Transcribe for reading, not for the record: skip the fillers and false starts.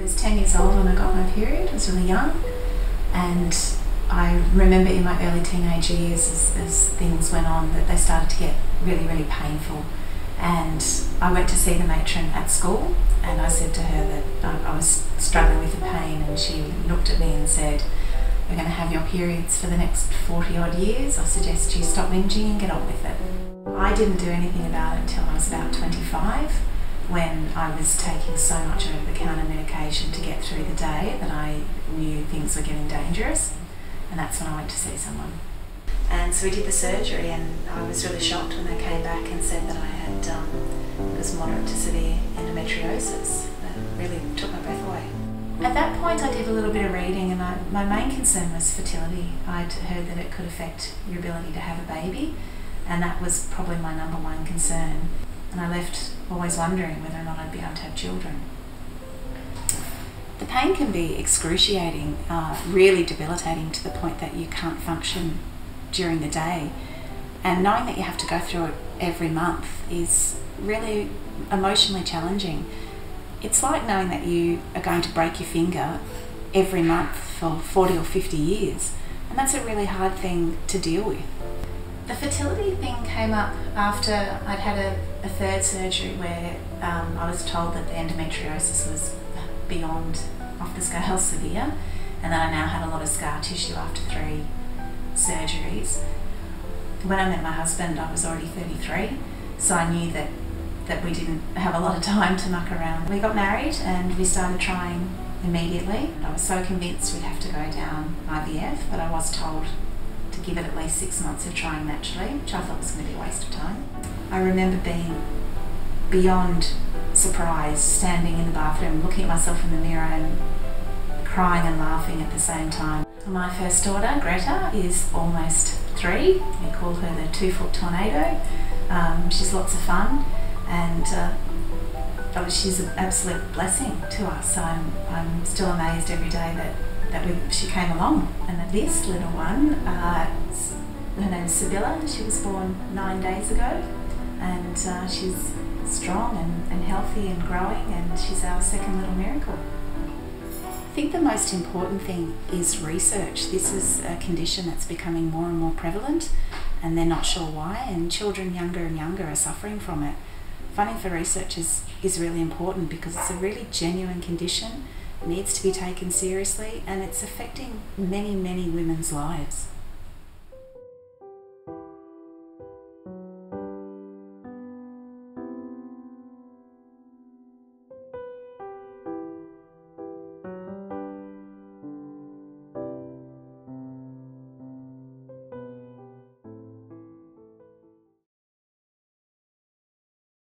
was 10 years old when I got my period. I was really young, and I remember in my early teenage years as things went on that they started to get really, really painful. And I went to see the matron at school, and I said to her that I was struggling with the pain, and she looked at me and said, "We're going to have your periods for the next 40 odd years. I suggest you stop whinging and get on with it." I didn't do anything about it until I was about 25, when I was taking so much over-the-counter medication to get through the day that I knew things were getting dangerous, and that's when I went to see someone. And so we did the surgery, and I was really shocked when they came back and said that I had it was moderate to severe endometriosis. That really took my breath away. At that point I did a little bit of reading, and my main concern was fertility. I'd heard that it could affect your ability to have a baby, and that was probably my number one concern. And I left always wondering whether or not I'd be able to have children. The pain can be excruciating, really debilitating, to the point that you can't function during the day. And knowing that you have to go through it every month is really emotionally challenging. It's like knowing that you are going to break your finger every month for 40 or 50 years, and that's a really hard thing to deal with. The fertility thing came up after I'd had a third surgery where I was told that the endometriosis was beyond off the scale severe, and that I now had a lot of scar tissue after 3 surgeries. When I met my husband, I was already 33, so I knew that we didn't have a lot of time to muck around. We got married and we started trying immediately. I was so convinced we'd have to go down IVF, but I was told to give it at least 6 months of trying naturally, which I thought was going to be a waste of time. I remember being beyond surprised, standing in the bathroom, looking at myself in the mirror and crying and laughing at the same time. My first daughter, Greta, is almost 3. We call her the 2-foot tornado. She's lots of fun, and she's an absolute blessing to us. I'm still amazed every day that she came along. And this little one, her name's Sibylla. She was born 9 days ago, and she's strong and healthy and growing, and she's our second little miracle. I think the most important thing is research. This is a condition that's becoming more and more prevalent, and they're not sure why, and children younger and younger are suffering from it. Funding for research is really important because it's a really genuine condition, needs to be taken seriously, and it's affecting many, many women's lives.